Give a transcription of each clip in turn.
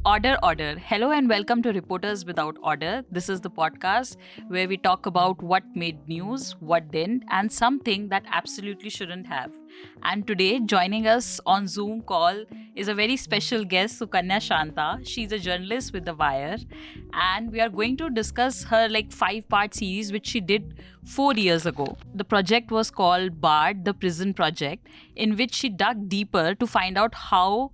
Order, order. Hello and welcome to Reporters Without Order. This is the podcast where we talk about what made news, what didn't, and something that absolutely shouldn't have. And today, joining us on Zoom call is a very special guest, Sukanya Shantha. She's a journalist with The Wire, and we are going to discuss her 5-part series which she did 4 years ago. The project was called Bard, the Prison Project, in which she dug deeper to find out how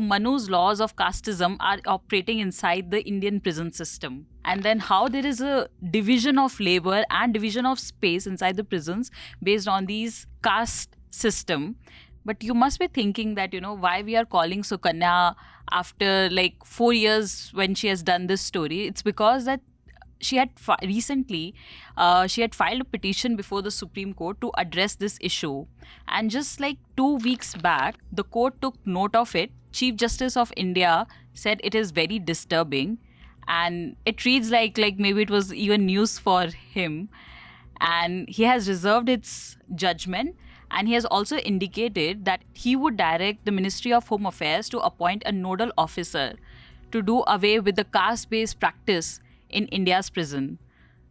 Manu's laws of casteism are operating inside the Indian prison system. And then how there is a division of labor and division of space inside the prisons based on these caste system. But you must be thinking that, why we are calling Sukanya after 4 years when she has done this story. It's because that she had recently she had filed a petition before the Supreme Court to address this issue, and just 2 weeks back the court took note of it. Chief Justice of India said it is very disturbing, and it reads like maybe it was even news for him, and he has reserved its judgment. And he has also indicated that he would direct the Ministry of Home Affairs to appoint a nodal officer to do away with the caste-based practice in India's prison.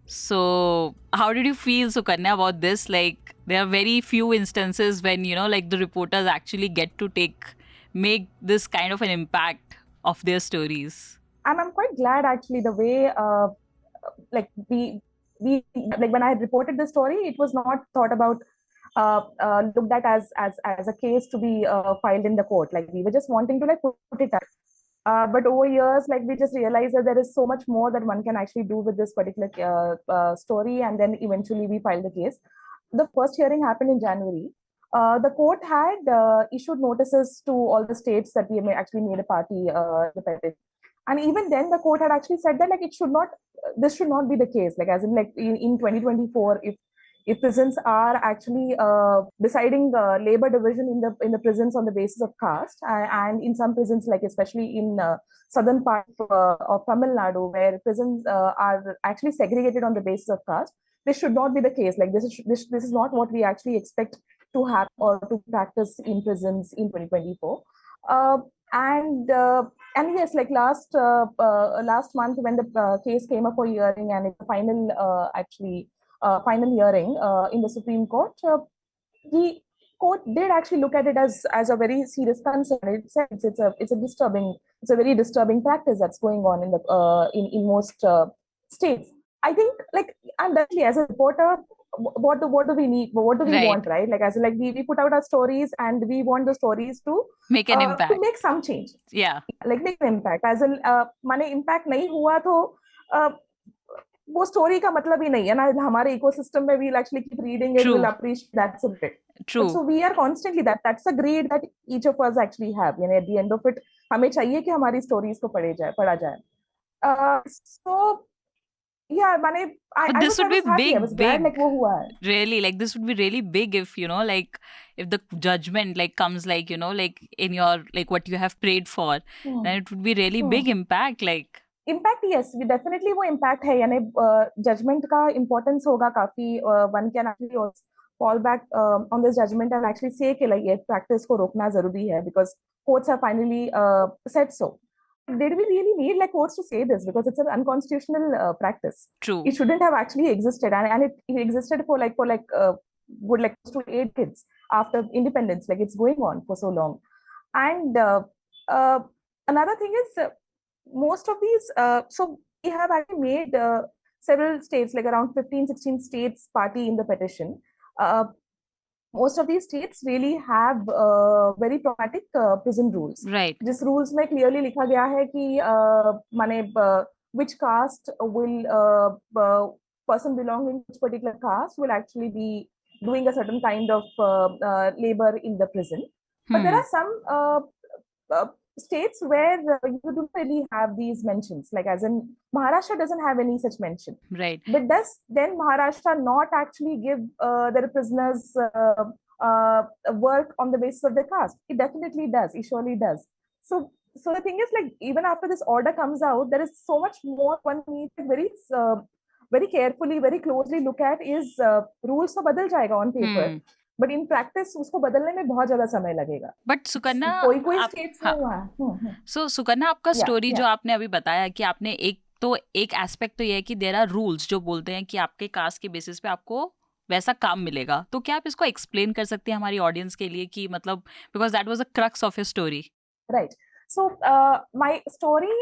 So how did you feel, Sukanya, about this? There are very few instances when, the reporters actually get to make this kind of an impact of their stories. And I'm quite glad actually the way, we when I reported the story, it was not thought about, looked at as a case to be filed in the court. We were just wanting to put it up. But over years, we just realized that there is so much more that one can actually do with this particular story. And then eventually we filed the case. The first hearing happened in January. The court had issued notices to all the states that we actually made a party the petition. And even then, the court had actually said that this should not be the case. As in 2024, if prisons are actually deciding labor division in the prisons on the basis of caste, and in some prisons, especially in southern part of Tamil Nadu, where prisons are actually segregated on the basis of caste, this should not be the case. This is not what we actually expect to have or to practice in prisons in 2024. And yes, last month when the case came up for hearing, and it's the final hearing in the Supreme Court, the court did actually look at it as a very serious concern. It says it's a very disturbing practice that's going on in most states. I think, I'm definitely, as a reporter, what do we need? What do we want, right? We put out our stories, and we want the stories to make an impact, to make some change. Yeah, make an impact. As in, माने impact नहीं हुआ तो वो story का मतलब ही नहीं है ना. हमारे ecosystem में we'll actually keep reading it, we'll appreciate, that's a bit. True. So we are constantly that's a greed that each of us actually have. At the end of it, हमें चाहिए कि हमारी stories को पढ़ा जाए. So yeah, this would be big. I was glad वो हुआ है. Really, this would be really big if if the judgment comes in your what you have prayed for, then it would be really big impact. Impact, yes, we definitely वो impact है. यानी judgment का importance होगा काफी. One can actually also fall back on this judgment and actually say कि ये practice को रोकना जरूरी है, because courts have finally said so. Did we really need courts to say this? Because it's an unconstitutional practice. True. It shouldn't have actually existed, and it existed for close to 8 kids after independence. It's going on for so long. And another thing is, most of these, so we have actually made several states, around 15-16 states party in the petition. Most of these states really have very problematic prison rules. Right. These rules में clearly लिखा गया है कि which caste will person belonging to which particular caste will actually be doing a certain kind of labor in the prison. But there are some states where you don't really have these mentions. As in Maharashtra doesn't have any such mention. Right. But does then Maharashtra not actually give their prisoners work on the basis of their caste? It definitely does. It surely does. So the thing is, even after this order comes out, there is so much more one needs very carefully, very closely look at is rules तो बदल जाएगा on paper. But in practice उसको बदलने में बहुत ज्यादा समय लगेगा. बट सुकन्या कोई आप स्टेट्स में हाँ हुआ. सो सुकन्या आपका या स्टोरी या जो आपने अभी बताया कि आपने एक एस्पेक्ट तो ये है कि देयर आर रूल्स जो बोलते हैं कि आपके कास्ट के बेसिस पे आपको वैसा काम मिलेगा, तो क्या आप इसको एक्सप्लेन कर सकते हैं हमारी ऑडियंस के लिए कि मतलब because that was a crux of your story. Right. So my story.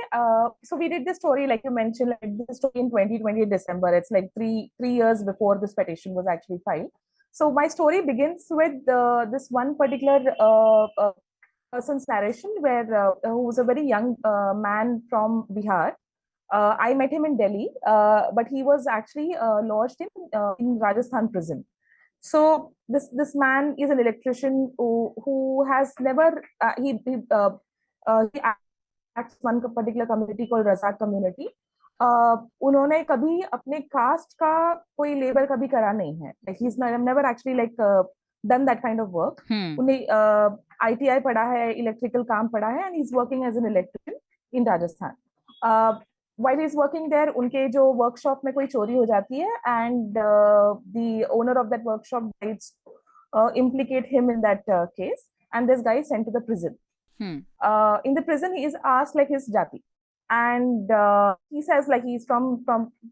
So we did this story, like you mentioned, like this story in 2020 December. It's like three years before this petition was actually filed. So my story begins with this one particular person's narration, where who was a very young man from Bihar. I met him in Delhi, but he was actually lodged in Rajasthan prison. So this man is an electrician who has never he acts one particular community called Razak community. उन्होंने कभी अपने cast का कोई labour कभी करा नहीं है. Like he's never actually like done that kind of work. उन्हें ITI पढ़ा है, इलेक्ट्रिकल काम पढ़ा है, and he's working as an electrician in Rajasthan. While he's working there, उनके जो वर्कशॉप में कोई चोरी हो जाती है, and the owner of that workshop decides to implicate him in that case, and this guy is sent to the prison. In the prison, he is asked like his jati, and he says like he's from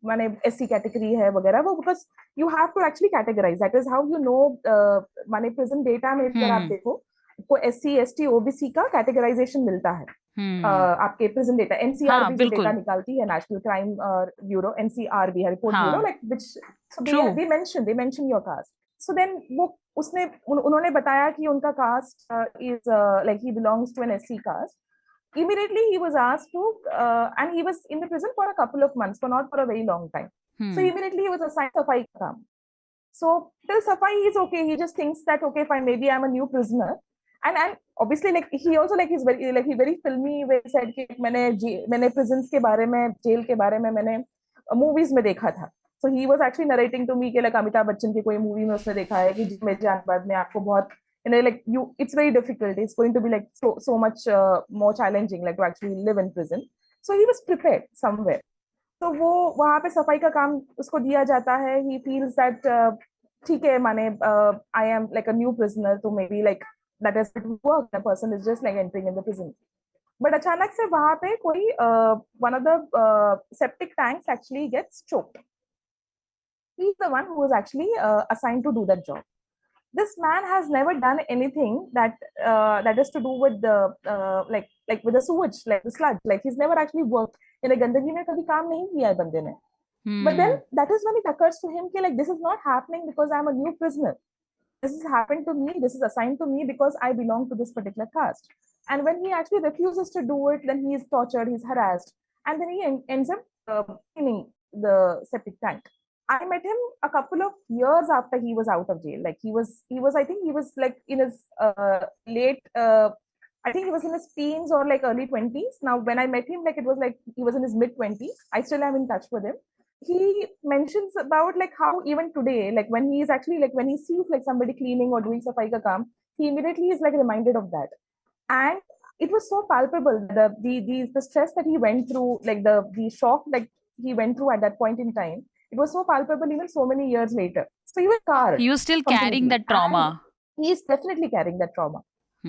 माने SC category है वगैरह वो, because you have to actually categorize. That is how you know. माने prison data में अगर आप देखो को SC ST OBC का categorization मिलता है. आपके प्रेजेंट डेटा एनसीआरबी जो डेटा निकालती है, नेशनल क्राइम ब्यूरो, एनसीआरबी है report bureau, like which so they mention your caste. So then वो उन्होंने बताया कि उनका caste is like he belongs to an SC caste. Immediately he was asked to and he was in the prison for a couple of months, not for a very long time. So immediately he was assigned safai ka kaam. So till safai he is okay, he just thinks that okay fine, maybe I'm a new prisoner. And obviously like he also like he's very filmy way said कि मैंने prisons के बारे में, jail के बारे में मैंने movies में देखा था. So he was actually narrating to me कि like अमिताभ बच्चन की कोई movie में उसने देखा है कि जिसमें जाने बाद में आपको बहुत like it's very difficult, it's going to be like so much more challenging like to actually live in prison. So he was prepared somewhere. तो वो वहाँ पे सफाई का काम उसको दिया जाता है. He feels that ठीक है माने I am like a new prisoner, तो maybe like that is work, the person is just like entering in the prison. But अचानक से वहाँ पे कोई one of the septic tanks actually gets choked. He's the one who was actually assigned to do that job. This man has never done anything that is to do with the like with the sewage, like the sludge. Like he's never actually worked in a गंदगी में कभी काम नहीं किया है बंदे ने. But then that is when it occurs to him कि like this is not happening because I'm a new prisoner. This has happened to me, this is assigned to me because I belong to this particular caste. And when he actually refuses to do it, then he is tortured, he's harassed, and then he ends up cleaning the septic tank. I met him a couple of years after he was out of jail. Like he was I think he was like in his late I think he was in his teens or like early 20s. Now when I met him, like it was like he was in his mid 20s. I still am in touch with him. He mentions about like how even today, like when he is actually like when he sees like somebody cleaning or doing safai ka kaam, he immediately is like reminded of that. And it was so palpable, the stress that he went through, like the shock like he went through at that point in time. It was so palpable even so many years later. So he was scarred. He was still carrying that trauma. And he is definitely carrying that trauma.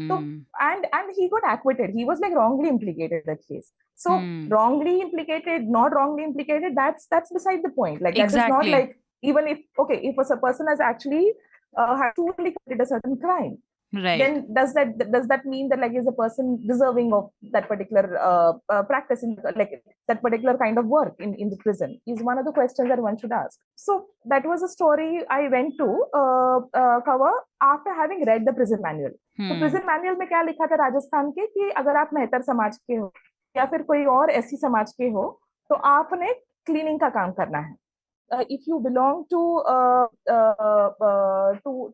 So and he got acquitted. He was like wrongly implicated in that case. So wrongly implicated, not wrongly implicated, that's beside the point. Like that is not like, even if a person has actually has truly committed a certain crime, right, then does that mean that like is a person deserving of that particular practice in like that particular kind of work in the prison, is one of the questions that one should ask. So that was a story I went to cover after having read the prison manual. तो prison manual में क्या लिखा था राजस्थान के कि अगर आप मेहतर समाज के हो या फिर कोई और ऐसी समाज के हो तो आपने क्लीनिंग का काम करना है. If you belong to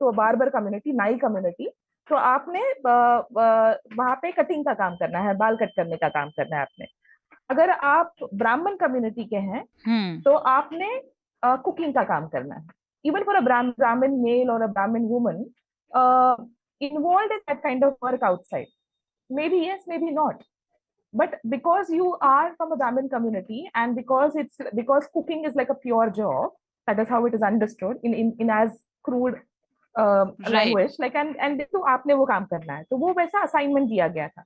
a barber community, नाई community, तो आपने वहां पे कटिंग का काम करना है, बाल कट करने का काम करना है आपने. अगर आप ब्राह्मण कम्युनिटी के हैं तो आपने कुकिंग का काम करना है. इवन फॉर अ ब्राह्मण मेल और अ ब्राह्मण woman involved in that kind of work outside, maybe yes, maybe not, but because you are from a Brahmin community and because cooking is like a pure job, that is how it is understood in as crude language, like and तो आपने वो काम करना है, तो वो वैसा assignment दिया गया था.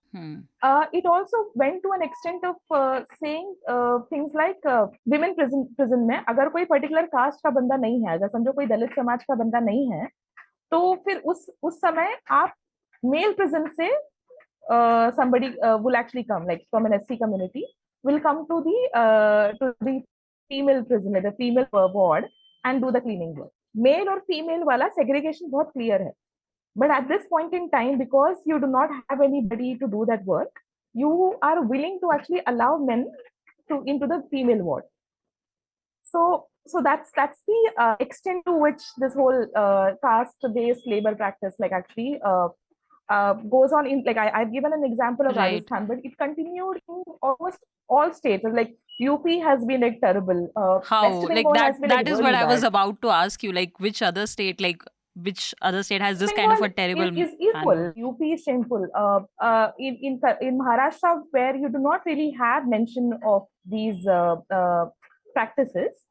It also went to an extent of saying things like women prison में अगर कोई particular caste का बंदा नहीं है, अगर समझो कोई दलित समाज का बंदा नहीं है, तो फिर उस समय आप male prison से somebody will actually come, like from an SC community, will come to the female prison, the female ward, and do the cleaning work. Male और female वाला segregation बहुत clear है. But at this point in time, because you do not have anybody to do that work, you are willing to actually allow men into the female ward. So that's the extent to which this whole caste-based labor practice, like actually goes on in, like I've given an example of Rajasthan, but it continued in almost all states. Like UP has been like terrible. How? West Like Bengal that has been, that like, is really what I was bad. about to ask you. Like which other state has this kind of a terrible is equal. UP is shameful. In Maharashtra, where you do not really have mention of these practices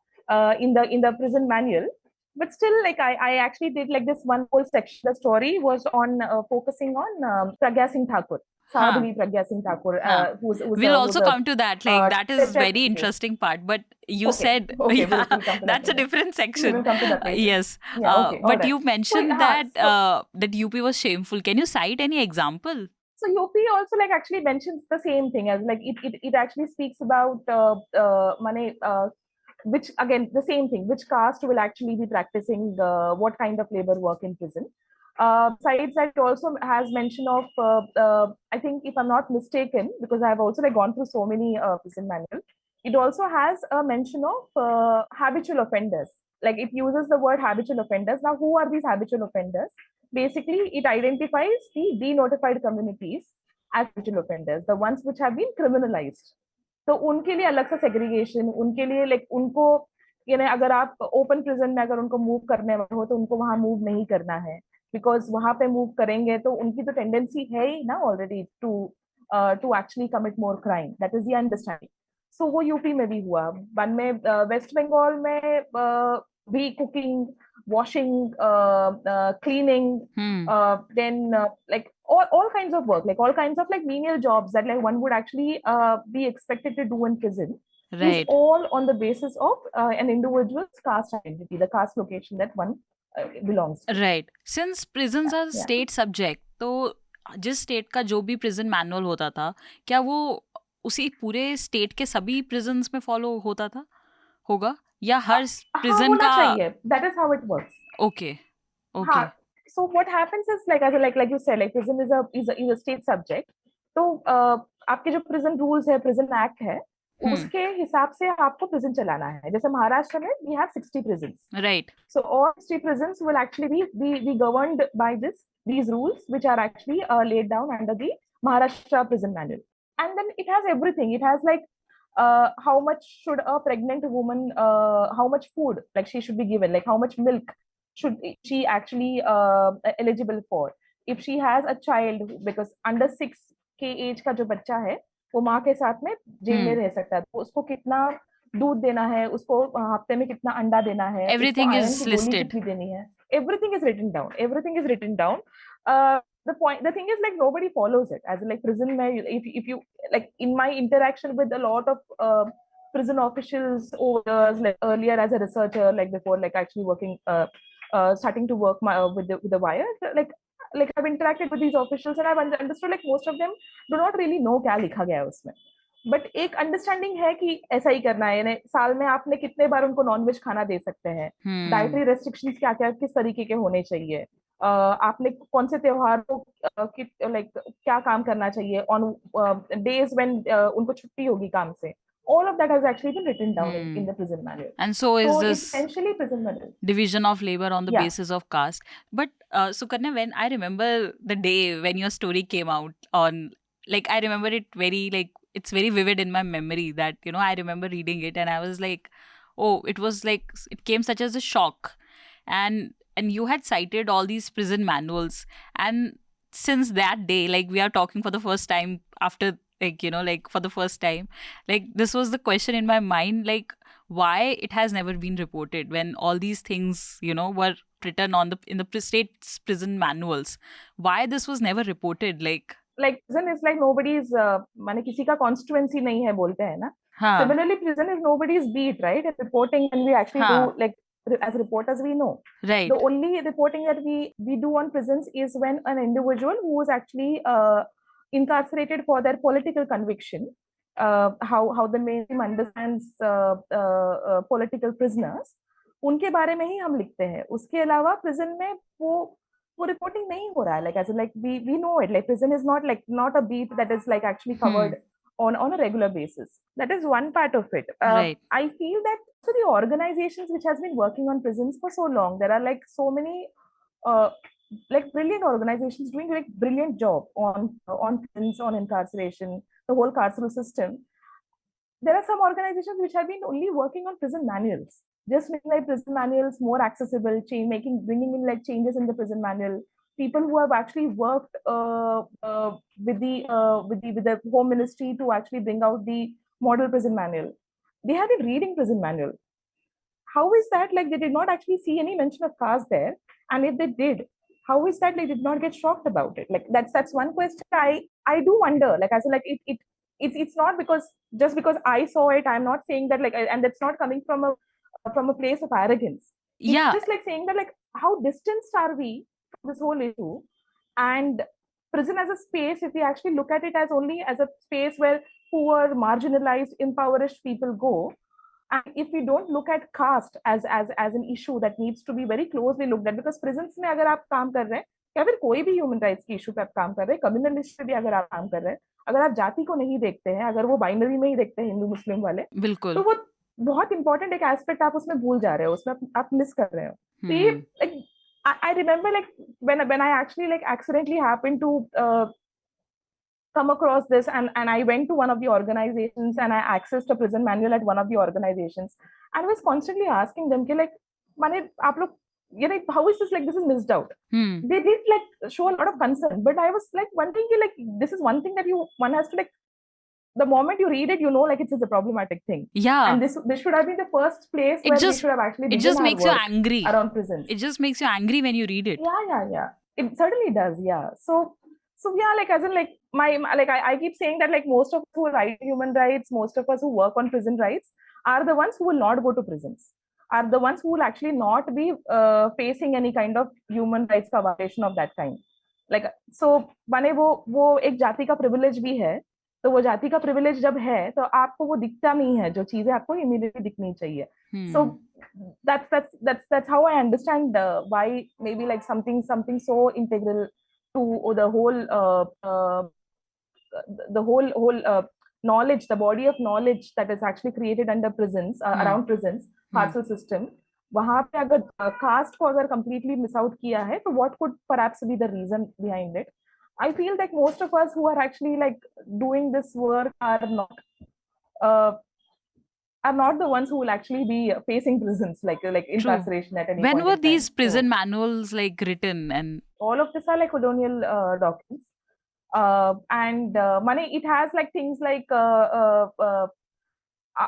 in the prison manual, but still, like I actually did like this one whole section. The story was on focusing on Pragya Singh Thakur. Sadhvi Pragya Singh Thakur, we'll also come to that. Like that is very interesting part. But you said we'll come to that's a that different section. We'll come to that later. Yes. Yeah, but you mentioned that that UP was shameful. Can you cite any example? So UP also like actually mentions the same thing, as like it actually speaks about which, again, the same thing, which caste will actually be practicing what kind of labor work in prison. Besides that, it also has mention of I think, if I'm not mistaken, because I've also like gone through so many prison manuals, it also has a mention of habitual offenders. Like it uses the word habitual offenders. Now, who are these habitual offenders? Basically, it identifies the denotified communities as habitual offenders, the ones which have been criminalized. तो उनके लिए अलग सा segregation, उनके लिए like उनको यानी अगर आप ओपन प्रिजन में अगर उनको मूव करने वाले हो, तो उनको वहां मूव नहीं करना है, बिकॉज वहां पे मूव करेंगे तो उनकी तो टेंडेंसी है ही ना already to actually commit more crime. That is the understanding. So वो यूपी में भी हुआ. बाद में वेस्ट बंगाल में भी cooking, washing, cleaning, then like all kinds of work, like all kinds of like menial jobs that like one would actually be expected to do in prison. Right. Is all on the basis of an individual's caste identity, the caste location that one belongs to. Right. Since prisons are state subject, तो जिस state का जो भी prison manual होता था, क्या वो उसी पूरे स्टेट के सभी प्रिजन्स में फॉलो होता था होगा, या हर प्रिजन का? That is how it works. Okay. Okay. So what happens is like you said, like prison is a state subject. तो आपके जो prison rules है, prison act है, उसके हिसाब से आपको prison चलाना है. जैसे महाराष्ट्र में we have 60 prisons. Right. So all 60 prisons will actually be governed by these rules, which are actually laid down under the Maharashtra prison manual. And then it has everything. It has like how much should a pregnant woman, how much food like she should be given, like how much milk should she actually eligible for. If she has a child, because under 6 के age का जो बच्चा है, वो माँ के साथ में जेल में रह सकता है, तो उसको कितना दूध देना है, उसको हफ्ते में कितना अंडा देना है, everything is listed, कितनी देनी है, everything is written down. The thing is like nobody follows it. As in like prison mein, if you like, in my interaction with a lot of prison officials over years, like earlier as a researcher, like before like actually working starting to work with the wire, like I've interacted with these officials and I've understood like most of them do not really know क्या लिखा गया है उसमें, but एक understanding है कि ऐसा ही करना है. यानी साल में आपने कितने बार उनको नॉनवेज खाना दे सकते हैं, डाइटरी रेस्ट्रिक्शंस क्या क्या किस तरीके के होने चाहिए, आपने कौन से त्योहार को लाइक क्या काम करना चाहिए ऑन डेज व्हेन उनको छुट्टी होगी काम से. All of that has actually been written down in the prison manual. And so is this essentially prison manual. Division of labor on the basis of caste. But Sukanya, when I remember the day when your story came out on, like I remember it very, like it's very vivid in my memory that, you know, I remember reading it and I was like, oh, it was like, it came such as a shock. And you had cited all these prison manuals. And since that day, like we are talking for the first time after, like, you know, like for the first time, like this was the question in my mind, like why it has never been reported when all these things, you know, were written on the state's prison manuals. Why this was never reported? Like prison is like nobody's माने किसी का constituency नहीं है बोलते हैं ना. हाँ Similarly, prison is nobody's beat, right? And reporting, when we actually हाँ do, like as reporters, we know right the only reporting that we do on prisons is when an individual who is actually incarcerated for their political conviction, how the mainstream understands political prisoners, उनके बारे में ही हम लिखते हैं. उसके अलावा prison में वो reporting नहीं हो रहा है. Like as in, like we know it. Like prison is not a beat that is like actually covered on a regular basis. That is one part of it. right I feel that so the organizations which has been working on prisons for so long, there are like so many like brilliant organizations doing like brilliant job on prisons, on incarceration, the whole carceral system. There are some organizations which have been only working on prison manuals, just making like prison manuals more accessible, bringing in like changes in the prison manual. People who have actually worked with the Home Ministry to actually bring out the model prison manual. They have been reading prison manual. How is that like they did not actually see any mention of caste there? And if they did, how is that they did not get shocked about it? Like that's one question I do wonder. Like as like it's not because just because I saw it, I'm not saying that like, and that's not coming from a place of arrogance. It's yeah just like saying that like how distanced are we from this whole issue? And prison as a space, if we actually look at it as only as a space where poor, marginalized, impoverished people go, and if we don't look at caste as an issue that needs to be very closely looked at, because prisons में अगर आप काम कर रहे हैं या फिर कोई भी ह्यूमन राइट्स की इशू पे आप काम कर रहे हैं, कम्युनल इशू पे भी अगर आप काम कर रहे हैं, अगर आप जाति को नहीं देखते हैं, अगर वो बाइनरी में ही देखते हैं हिंदू मुस्लिम वाले, बिल्कुल तो वो बहुत इंपॉर्टेंट एक एस्पेक्ट आप उसमें भूल जा रहे हो, उसमें आप मिस कर रहे हो. तो ये like I remember like when I actually like accidentally happened to come across this, and I went to one of the organizations and I accessed a prison manual at one of the organizations, and I was constantly asking them कि like माने आप लोग you know how is this like this is missed out. They did like show a lot of concern, but I was like wondering like this is one thing that one has to like the moment you read it, you know like it's a problematic thing. Yeah. And this should have been the first place where we should have actually it just makes you angry around prisons. It just makes you angry when you read it. Yeah. It certainly does. Yeah. So yeah, like as in like I keep saying that like most of us who write human rights, most of us who work on prison rights are the ones who will not go to prisons, are the ones who will actually not be facing any kind of human rights violation of that kind. Like so माने वो एक जाति का privilege भी है, तो वो जाति का privilege जब है तो आपको वो दिखता नहीं है, जो चीजें आपको immediately दिखनी चाहिए. So that's how I understand why maybe like something so integral to the whole knowledge, the body of knowledge that is actually created under prisons, around prisons, carceral system. वहाँ पे अगर caste को अगर completely miss out किया है, तो what could perhaps be the reason behind it? I feel that most of us who are actually like doing this work are not the ones who will actually be facing prisons like incarceration at any point. When were these prison manuals like written? And all of these are like colonial documents, and money it has like things like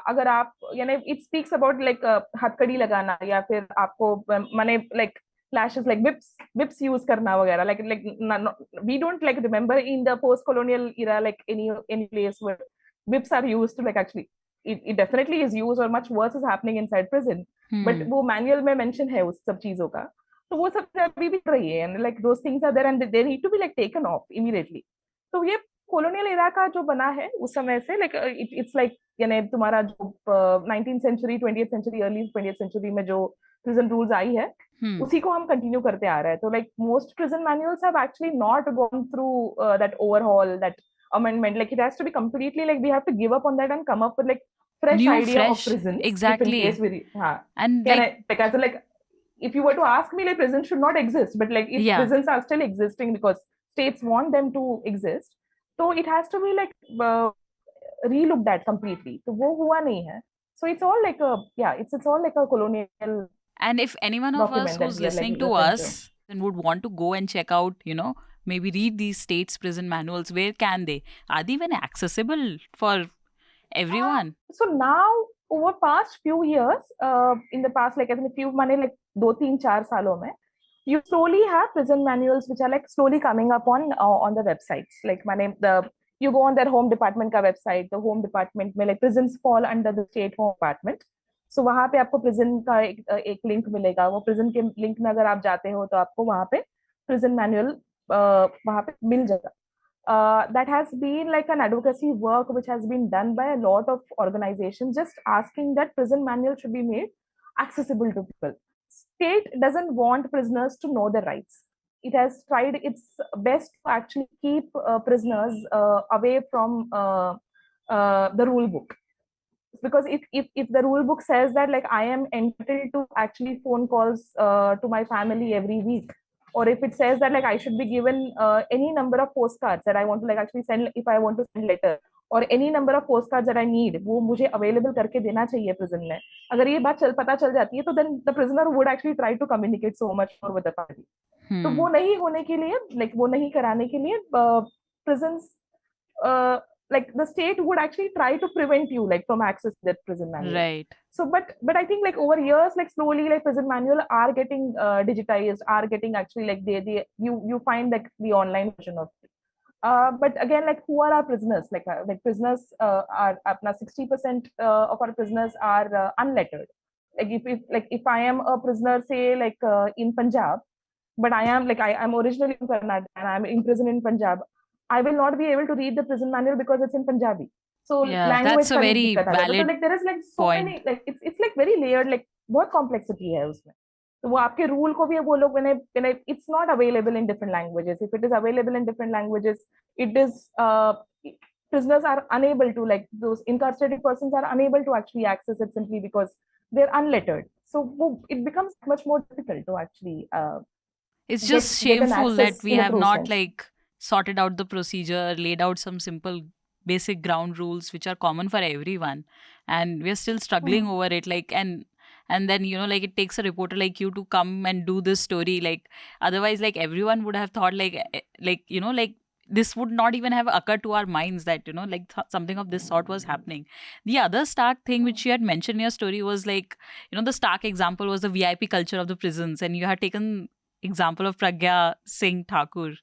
अगर आप यानी it speaks about like हथकड़ी लगाना या फिर आपको माने like lashes like whips use करना वगैरह like we don't like remember in the post colonial era like any place where whips are used to like actually it definitely is used or much worse is happening inside prison, but वो manual में mention है उस सब चीजों का, तो वो सब अभी भी रही है and like those things are there and they need to be like taken off immediately. तो ये colonial era का जो बना है उस समय से like it's like यानी तुम्हारा जो 19th century 20th century early 20th century में जो prison rules आई है उसी को हम continue करते आ रहे हैं. तो like most prison manuals have actually not gone through that overhaul, that amendment. Like it has to be completely like we have to give up on that and come up with like fresh idea of prisons. Exactly. If in case and like if you were to ask me like prisons should not exist, but like if prisons are still existing because states want them to exist, so it has to be like relooked at completely. So वो हुआ नहीं है. So it's all like it's all like a colonial. And if anyone of us who's listening to us and would want to go and check out, maybe read these states' prison manuals, where can they? Are they even accessible for everyone? So now, over past few years, in the past, like as in a few money, like 2-3-4 सालों में, you slowly have prison manuals which are like slowly coming up on the websites. Like my name, the you go on their home department ka website, the home department mein like prisons fall under the state home department. So वहां पे आपको prison का एक link मिलेगा. वो prison के link में अगर आप जाते हो तो आपको वहां पे prison manual वहां पे मिल जाएगा. That has been like an advocacy work which has been done by a lot of organizations, just asking that prison manual should be made accessible to people. State doesn't want prisoners to know their rights. It has tried its best to actually keep prisoners away from the rule book. Because if the rule book says that like I am entitled to actually phone calls to my family every week, or if it says that like I should be given any number of postcards that I want to like actually send, if I want to send letter, or any number of postcards that I need, वो मुझे available करके देना चाहिए prison में. अगर ये बात पता चल जाती है तो then the prisoner would actually try to communicate so much more with the family. तो वो नहीं होने के लिए, like वो नहीं कराने के लिए prisons like the state would actually try to prevent you like from access that prison manual. Right. So but I think like over years, like slowly like prison manual are getting digitized, are getting actually like they you find like the online version of it. But again, like who are our prisoners? Like prisoners are 60% of our prisoners are unlettered. Like if I am a prisoner, say like in Punjab, but I am like I'm originally from Karnataka and I'm imprisoned in Punjab, I will not be able to read the prison manual because it's in Punjabi. So Yeah, language that's a का भी very दिक्कत आ जाता है. तो valid like there is like so point. many like it's like very layered, like बहुत complexity है उसमें. तो वो आपके rule को भी वो लोग when it's not available in different languages. If it is available in different languages, it is prisoners are unable to, like those incarcerated persons are unable to actually access it simply because they're unlettered. So it becomes much more difficult to actually It's get just an shameful that access we in a have true not sense. like sorted out the procedure, laid out some simple basic ground rules which are common for everyone, and we're still struggling over it. Like and then like it takes a reporter like you to come and do this story. Like otherwise, like everyone would have thought like like this would not even have occurred to our minds that like something of this sort was happening. The other stark thing which you had mentioned in your story was like the stark example was the VIP culture of the prisons, and you had taken example of Pragya Singh Thakur,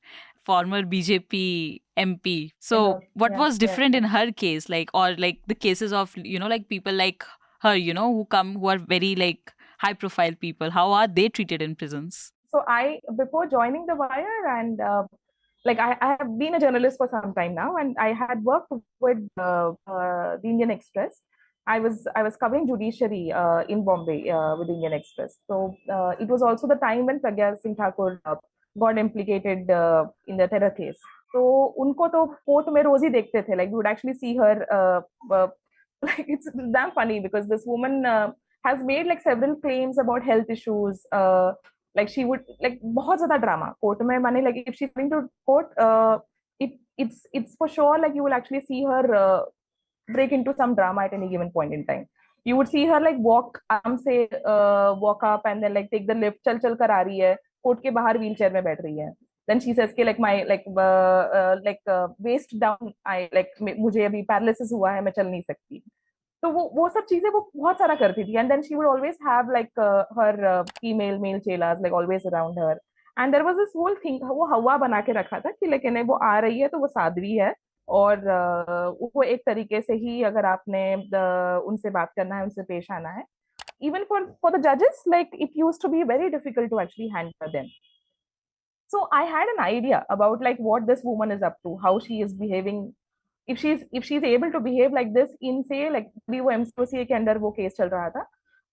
former BJP MP. So, what was different in her case, like, or like the cases of, like people like her, who are very like high profile people? How are they treated in prisons? So, before joining The Wire, and like I have been a journalist for some time now, and I had worked with the Indian Express. I was covering judiciary in Bombay with Indian Express. So it was also the time when Pragya Singh Thakur got implicated in the terror case. So उनको तो court में रोज ही देखते थे. Like we would actually see her. Like it's damn funny because this woman has made like several claims about health issues. Like she would like बहुत ज्यादा drama court में माने like if she's going to court it's for sure like you will actually see her break into some drama at any given point in time. You would see her like walk आराम से walk up and then like take the lift, चल चल कर आ रही है, court के बाहर wheelchair में बैठ रही है. Then she says कि like my waist down I like मुझे अभी पैरालिसिस हुआ है, मैं चल नहीं सकती. तो वो सब चीजें वो बहुत सारा करती थी. And then she would always have like her female male chelas like always around her. And there was this whole thing, वो हवा बना के रखा था कि लेकिन वो आ रही है तो वो साध्वी है, और वो एक तरीके से ही अगर आपने उनसे बात करना है, उनसे पेश आना है. Even for the judges, like it used to be very difficult to actually handle them. So I had an idea about like what this woman is up to, how she is behaving. If she's able to behave like this in say like भी वो MCOCA के अंदर वो case चल रहा था,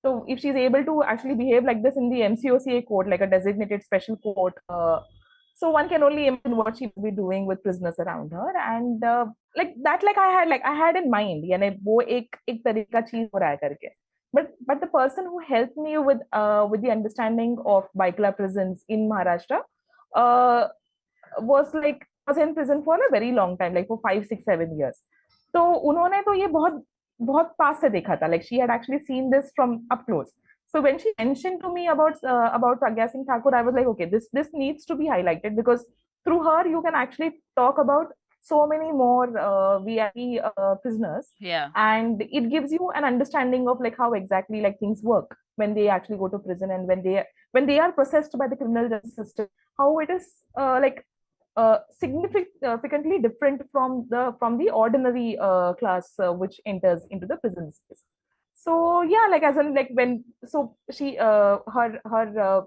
so if she's able to actually behave like this in the MCOCA court, like a designated special court, so one can only imagine what she will be doing with prisoners around her. And like that, like I had in mind, यानी वो एक तरीका चीज हो रहा है करके. But the person who helped me with the understanding of Baikla prisons in Maharashtra was in prison for a very long time, like for 5, 6, 7 years. तो उन्होंने तो ये बहुत बहुत पास से देखा था. Like she had actually seen this from up close. So when she mentioned to me about Pragya Singh Thakur, I was like, okay, this needs to be highlighted because through her you can actually talk about so many more VIP prisoners. Yeah. And it gives you an understanding of like how exactly like things work when they actually go to prison, and when when they are processed by the criminal justice system, how it is significantly different from the ordinary class which enters into the prison space. So yeah, like as in like when so she her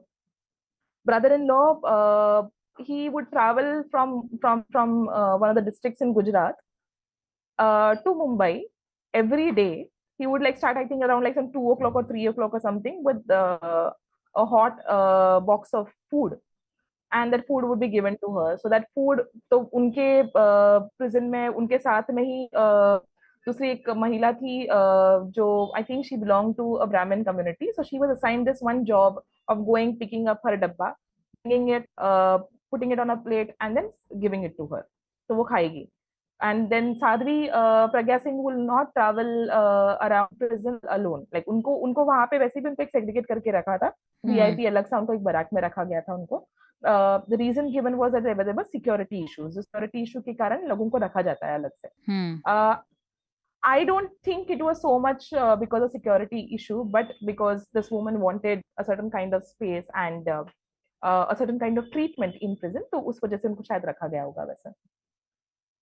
brother-in-law, he would travel from one of the districts in Gujarat to Mumbai every day. He would like start, I think, around like some 2 o'clock or 3 o'clock or something with a hot box of food, and that food would be given to her. So that food, तो उनके prison में उनके साथ में ही दूसरी एक महिला थी जो I think she belonged to a Brahmin community. So she was assigned this one job of going picking up her dabba, bringing it, putting it on a plate, and then giving it to her. तो वो खाएगी. And then Sadhvi Pragya Singh will not travel around prison alone. Like उनको वहां पे वैसे भी उनको एक segregate करके रखा था. VIP अलग से उनको एक बराक में रखा गया था उनको. The reason given was that there were security issues. Security issue के कारण लोगों को रखा जाता है अलग से. I don't think it was so much because of security issue, but because this woman wanted a certain kind of space and a certain kind of treatment in prison. तो उस वजह से उनको शायद रखा गया होगा वैसे.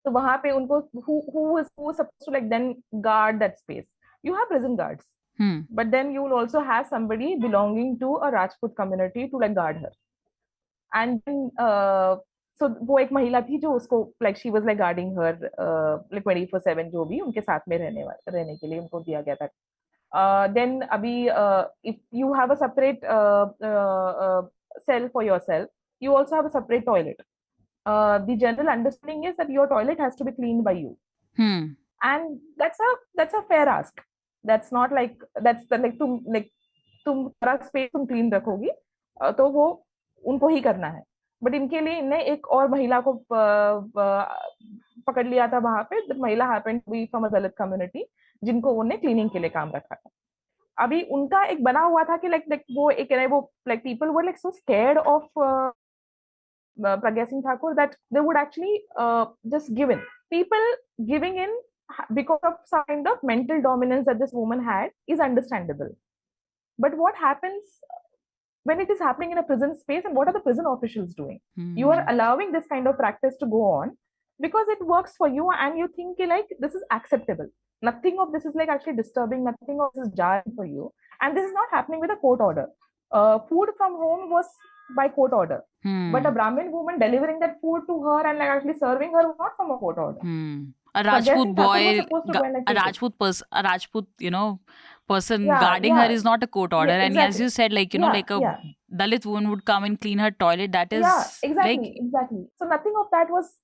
तो वहां पे उनको who is supposed to like then guard that space? You have prison guards, but then you will also have somebody belonging to a Rajput community to like guard her. And then so वो एक महिला थी जो उसको like she was like guarding her like 24/7 जो भी उनके साथ में रहने के लिए उनको दिया गया था. Then अभी if you have a separate cell for yourself, you also have a separate toilet. The general understanding is that your toilet has to be cleaned by you, and that's a fair ask. That's not like that's the like तुम सारा space तुम clean रखोगी तो वो उनको ही करना है. But इनके लिए इनने एक और महिला को पकड़ लिया था वहां पे. दैट महिला happened to be from a Dalit community जिनको उन्होंने क्लीनिंग के लिए काम रखा था. अभी उनका एक बना हुआ था कि लाइक वो एक वो like people were like so scared of Pragya Singh Thakur that they would actually just give in. People giving in because of some kind of mental dominance that this woman had is understandable. But what happens when it is happening in a prison space, and what are the prison officials doing? You are allowing this kind of practice to go on because it works for you and you think like this is acceptable. Nothing of this is like actually disturbing, nothing of this is jarring for you. And this is not happening with a court order. Food from home was by court order. But a Brahmin woman delivering that food to her and like actually serving her was not from a court order. A Rajput boy, a Rajput, person guarding her is not a court order. And as you said, like, like a Dalit woman would come and clean her toilet. That is exactly. So nothing of that was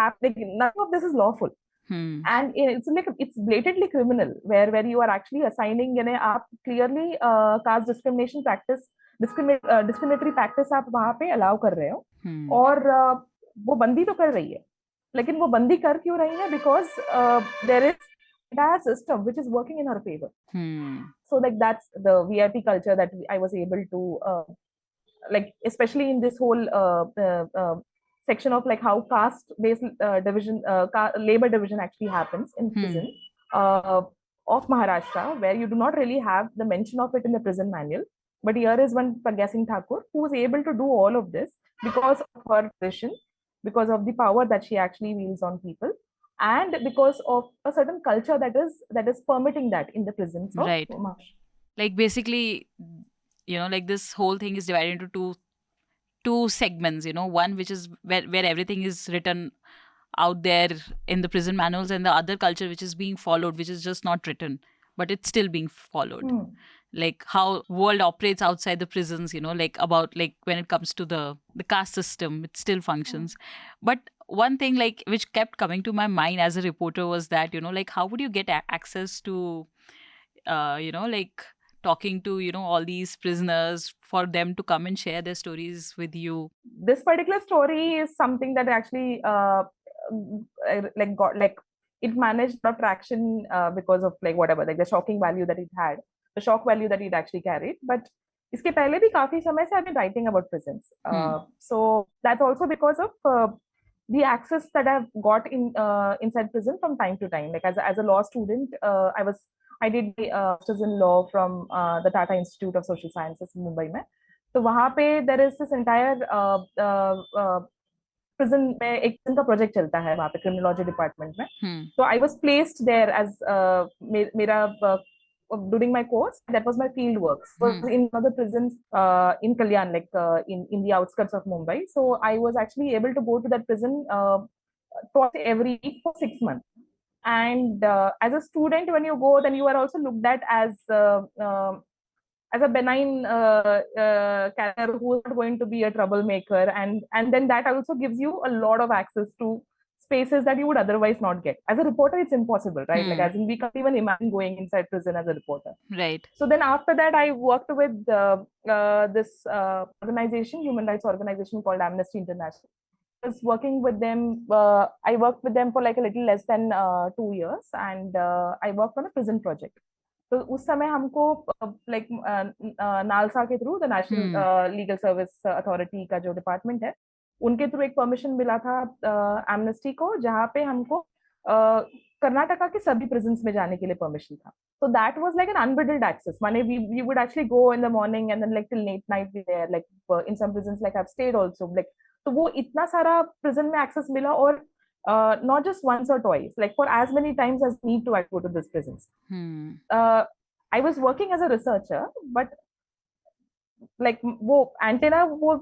happening. Nothing of this is lawful. And it's blatantly criminal where you are actually assigning आप clearly caste discrimination practice discriminatory practice आप वहां पे allow कर रहे हो. और वो बंदी तो कर रही है, लेकिन वो बंदी कर क्यों रही है? Because there is entire system which is working in her favor. So like that's the VIP culture that I was able to like, especially in this whole section of like how caste based division labor division actually happens in prison of Maharashtra, where you do not really have the mention of it in the prison manual. But here is one Pragya Singh Thakur who was able to do all of this because of her position, because of the power that she actually wields on people, and because of a certain culture that is permitting that in the prisons of Maharashtra. Like basically, like this whole thing is divided into two segments. One which is where everything is written out there in the prison manuals, and the other culture which is being followed, which is just not written, but it's still being followed. Like how world operates outside the prisons, like about like when it comes to the caste system, it still functions. But one thing like which kept coming to my mind as a reporter was that, like how would you get access to, like talking to, all these prisoners for them to come and share their stories with you? This particular story is something that actually like got like it managed a traction because of like whatever, like the shocking value that it had, the shock value that it actually carried. But इसके पहले भी काफी समय से I've been writing about prisons. So that's also because of the access that I've got in inside prison from time to time. Like as a law student, I did masters in law from the Tata Institute of Social Sciences in Mumbai. तो वहां पे there is this entire prison में एक prison का project चलता है वहाँ पे क्रिमिनोलॉजी डिपार्टमेंट में. तो I was placed there as मेरा during my course that was my field work was in one of the prisons in Kalyan, like in the outskirts of Mumbai. So I was actually able to go to that prison twice every week for 6 months. And as a student, when you go, then you are also looked at as a benign character who is not going to be a troublemaker, and then that also gives you a lot of access to spaces that you would otherwise not get. As a reporter, it's impossible, right? Like, as in, we can't even imagine going inside prison as a reporter. Right. So then after that, I worked with this organization, human rights organization called Amnesty International. I was working with them. I worked with them for like a little less than 2 years, and I worked on a prison project. तो उस समय हमको like NALSA के through, the national legal service authority का जो department है, उनके through एक परमिशन मिला था एमनेस्टी को, जहाँ पे हमको कर्नाटका के सभी प्रिजन्स में जाने के लिए परमिशन था. So that was like an unbridled access. माने we would actually go in the morning and then like till late night we there, like in some prisons like I've stayed also, like तो वो इतना सारा prison में access मिला, और not just once or twice, like for as many times as need to go to these prisons. I was working as a researcher, but like वो antenna वो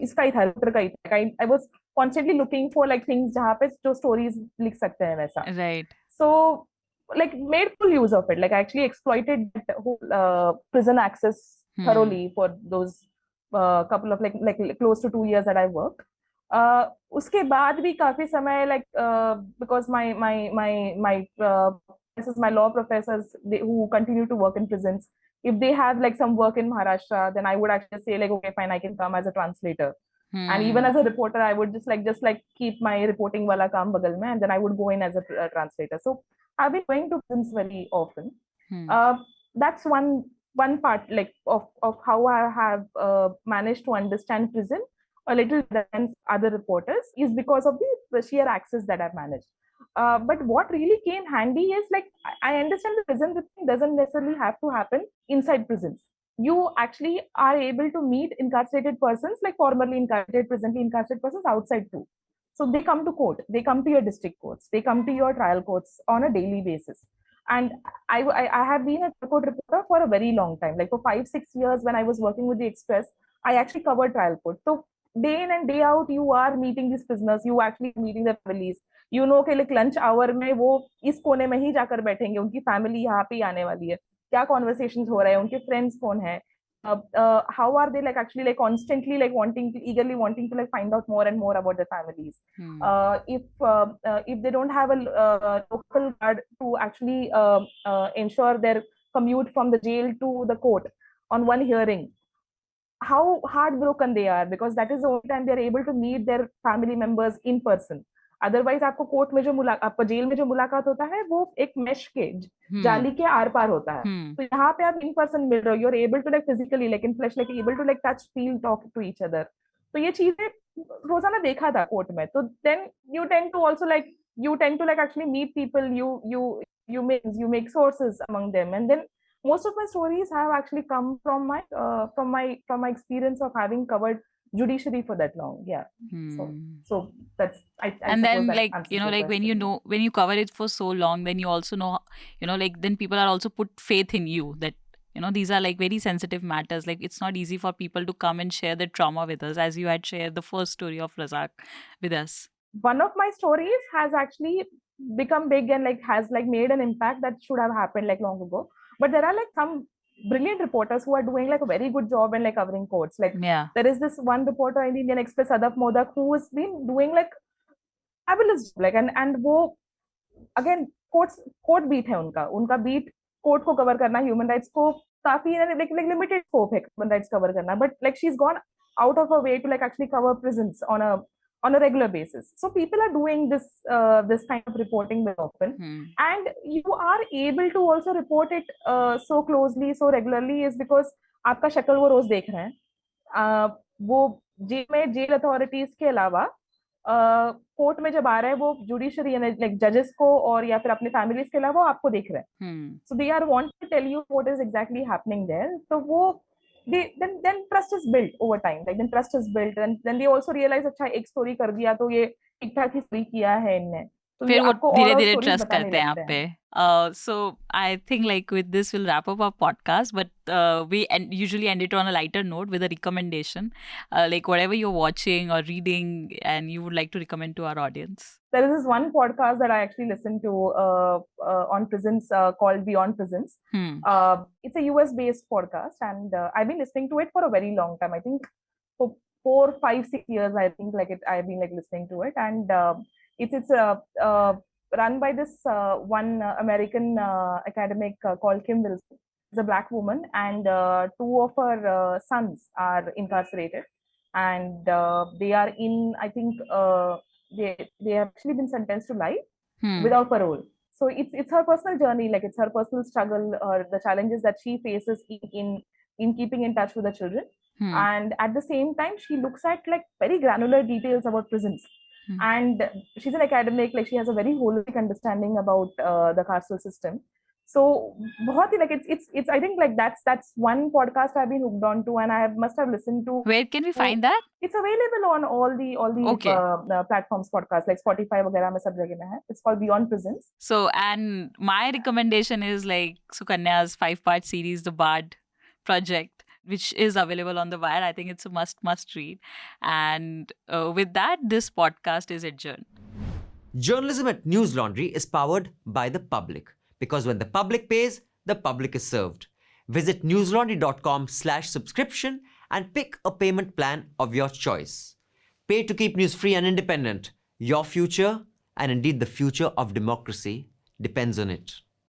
इसका ही था, रिपोर्टर का ही था. I was constantly looking for like things जहाँ पे जो stories लिख सकते हैं वैसा. Right. So like made full use of it. Like I actually exploited that whole prison access thoroughly for those couple of like close to 2 years that I worked. उसके बाद भी काफी समय like because my law professors who continue to work in prisons, if they have like some work in Maharashtra, then I would actually say like, okay, fine, I can come as a translator. And even as a reporter, I would just like keep my reporting wala kaam bagal mein, and then I would go in as a translator. So I've been going to prisons very often. That's one part like of how I have managed to understand prison a little than other reporters, is because of the sheer access that I've managed. But what really came handy is like I understand the prison thing doesn't necessarily have to happen inside prisons. You actually are able to meet incarcerated persons, like formerly incarcerated, presently incarcerated persons outside too. So they come to court, they come to your district courts, they come to your trial courts on a daily basis. And I have been a court reporter for a very long time, like for 5-6 years. When I was working with the Express, I actually covered trial court. So day in and day out, you are meeting these prisoners, you actually meeting their families. You know कि like lunch hour में वो इस कोने में ही जाकर बैठेंगे, उनकी family यहाँ पे आने वाली है, क्या कॉन्वर्सेशंस हो रहे हैं, उनके फ्रेंड्स कौन है, how are they like actually like constantly like eagerly wanting to like find out more and more about their families. If they don't have a local guard to actually ensure their commute from the jail to the court on one hearing, how heartbroken they are, because that is the only time they are able to meet their family members in person. Otherwise आपको court में जो आपको jail में जो मुलाकात होता है वो एक मेश के जाली के आर पार होता है. तो यहाँ पे आप इन पर्सन मिल रहे हो, you are able to like physically like in flash like able to like touch feel talk to each other. तो ये चीजें रोजाना देखा था कोर्ट में. तो then you tend to also like actually meet people, you make sources among them, and then most of my stories have actually come from my experience of having covered judiciary for that long. So that's I and then that like like when you cover it for so long, then you also know like then people are also put faith in you that these are like very sensitive matters. Like it's not easy for people to come and share their trauma with us, as you had shared the first story of Razak with us. One of my stories has actually become big and like has like made an impact that should have happened like long ago. But there are like some brilliant reporters who are doing like a very good job in like covering courts. Like there is this one reporter in the Indian Express, Adaf Modak, who has been doing like fabulous job. Like and वो again court beat है उनका beat court को cover करना, human rights को काफी like limited scope है human rights cover करना, but like she's gone out of her way to like actually cover prisons on a regular basis. So people are doing this kind of reporting very often, and you are able to also report it so closely, so regularly, is because आपका शक्ल वो रोज देख रहे हैं. वो jail authorities के अलावा court में जब आ रहे हैं वो जुडिशरी लाइक जजेस को और या फिर अपने फैमिलीज के अलावा आपको देख रहे हैं. So they are want to tell you what is exactly happening there. तो वो then trust is built over time. Like then trust is built, and then they also realize अच्छा एक story कर दिया तो ये ठीक ठाक ही story किया है इनने, तो ये फिर वो आपको धीरे और धीरे stories ट्रस्ट बताने करते हैं आप लगते पे. हैं. So I think like with this we'll wrap up our podcast, but we usually end it on a lighter note with a recommendation, like whatever you're watching or reading and you would like to recommend to our audience. There is this one podcast that I actually listen to on prisons called Beyond Prisons. It's a US based podcast, and I've been listening to it for a very long time. I think for 4, 5, 6 years. I think like it. I've been like listening to it, and it's run by this one American academic called Kim Wilson. She's a black woman, and two of her sons are incarcerated, and they are in. I think they have actually been sentenced to life without parole. So it's her personal journey, like it's her personal struggle or the challenges that she faces in keeping in touch with the children. And at the same time, she looks at like very granular details about prisons. And she's an academic, like she has a very holistic understanding about the carceral system. So बहुत ही like it's I think like that's one podcast I've been hooked on to, and I must have listened to. Where can we find that? It's available on all the Okay. platforms podcast like Spotify वगैरह में सब जगह में है. It's called Beyond Prisons. So, and my recommendation is like Sukanya's 5-part series, The Bard Project, which is available on the Wire. I think it's a must read. And with that, this podcast is adjourned. Journalism at News Laundry is powered by the public, because when the public pays, the public is served. Visit newslaundry.com/subscription and pick a payment plan of your choice. Pay to keep news free and independent. Your future, and indeed the future of democracy, depends on it.